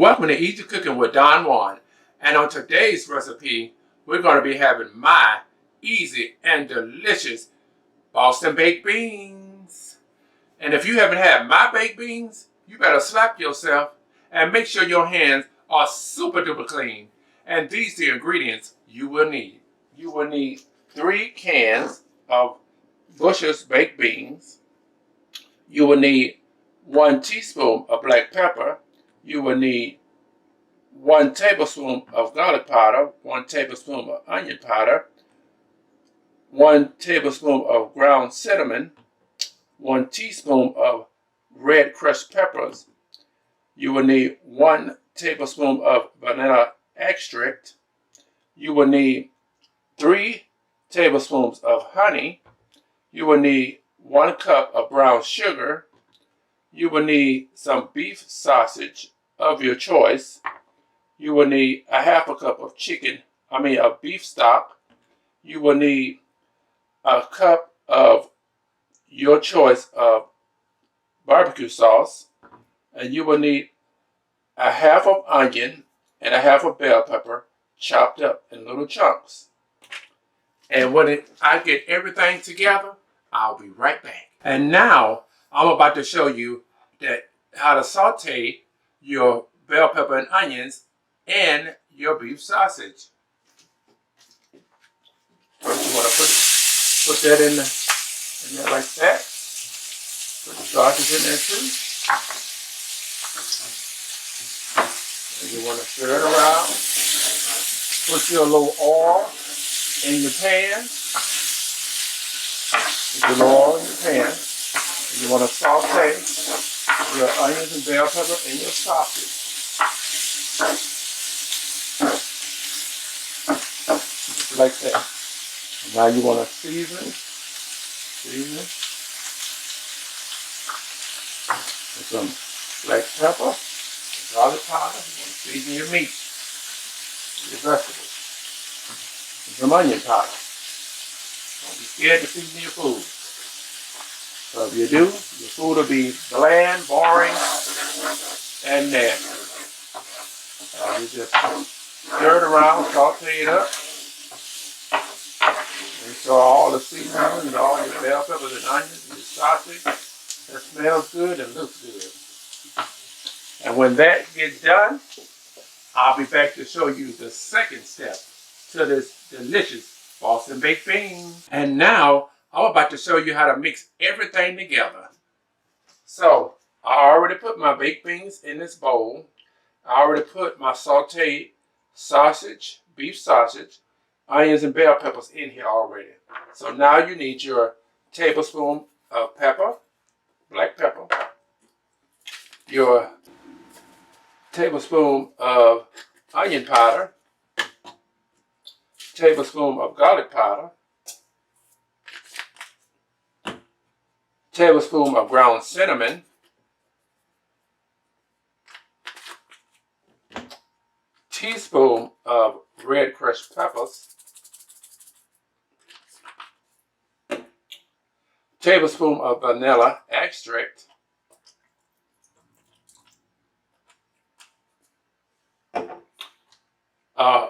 Welcome to Easy Cooking with JUAN. And on today's recipe, we're going to be having my easy and delicious Boston baked beans. And if you haven't had my baked beans, you better slap yourself and make sure your hands are super duper clean. And these are the ingredients you will need. You will need 3 cans of Bush's baked beans. You will need 1 teaspoon of black pepper. You will need 1 tablespoon of garlic powder, 1 tablespoon of onion powder, 1 tablespoon of ground cinnamon, 1 teaspoon of red crushed peppers. You will need 1 tablespoon of vanilla extract. You will need 3 tablespoons of honey. You will need 1 cup of brown sugar. You will need some beef sausage of your choice. You will need a half a cup of beef stock. You will need a cup of your choice of barbecue sauce. And you will need a half of onion and a half of bell pepper chopped up in little chunks. And when I get everything together, I'll be right back. And now I'm about to show you how to saute your bell pepper and onions and your beef sausage. First, you want to put that in there like that. Put the sausage in there too. And you want to stir it around. Put your little oil in your pan. Put your little oil in your pan. And you want to saute your onions and bell pepper and your sausage. Like that. Now you want to season with some black pepper, garlic powder. You want to season your meat, your vegetables, and some onion powder. Don't be scared to season your food. So if you do, your food will be bland, boring, and nasty. You just stir it around, saute it up. Make sure all the seasonings and all your bell peppers and onions and your sausage, that smells good and looks good. And when that gets done, I'll be back to show you the second step to this delicious Boston baked beans. And now I'm about to show you how to mix everything together. So I already put my baked beans in this bowl. I already put my sauteed sausage, beef sausage, onions and bell peppers in here already. So now you need your tablespoon of pepper, black pepper, your tablespoon of onion powder, tablespoon of garlic powder, tablespoon of ground cinnamon, teaspoon of red crushed peppers, tablespoon of vanilla extract,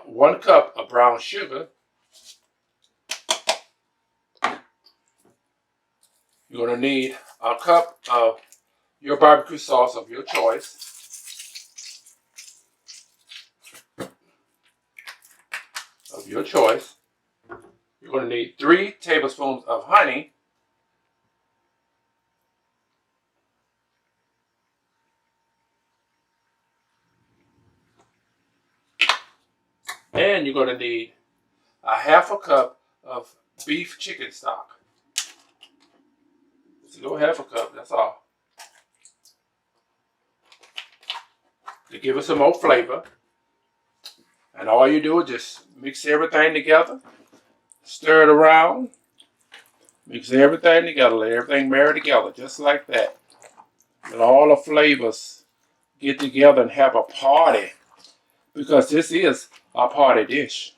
1 cup of brown sugar. You're going to need a cup of your barbecue sauce of your choice. You're going to need 3 tablespoons of honey. And you're going to need a half a cup of beef chicken stock. Just a little half a cup, that's all. To give it some more flavor. And all you do is just mix everything together, stir it around, mix everything together, let everything marry together, just like that. Let all the flavors get together and have a party, because this is a party dish.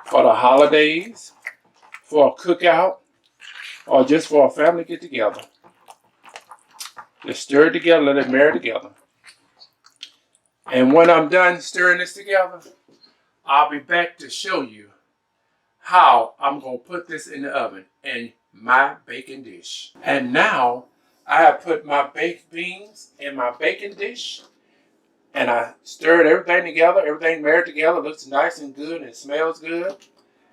For the holidays, for a cookout, or just for a family get together. Just stir it together, let it marry together. And when I'm done stirring this together, I'll be back to show you how I'm going to put this in the oven in my baking dish. And now I have put my baked beans in my baking dish, and I stirred everything together, everything married together, looks nice and good and smells good.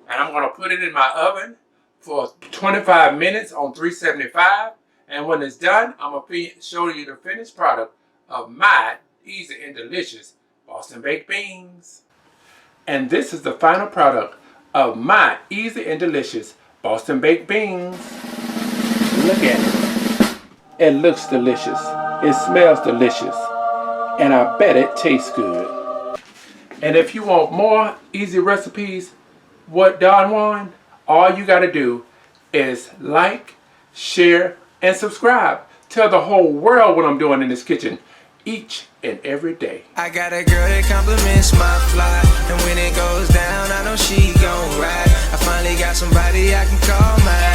And I'm going to put it in my oven for 25 minutes on 375. And when it's done, I'm going to show you the finished product of my easy and delicious Boston baked beans. And this is the final product of my easy and delicious Boston baked beans. Look at it. It looks delicious. It smells delicious. And I bet it tastes good. And if you want more easy recipes with Don Juan, all you got to do is like, share, and subscribe. Tell the whole world what I'm doing in this kitchen each and every day. I got a girl that compliments my fly, and when it goes down, I know she gon' ride. I finally got somebody I can call my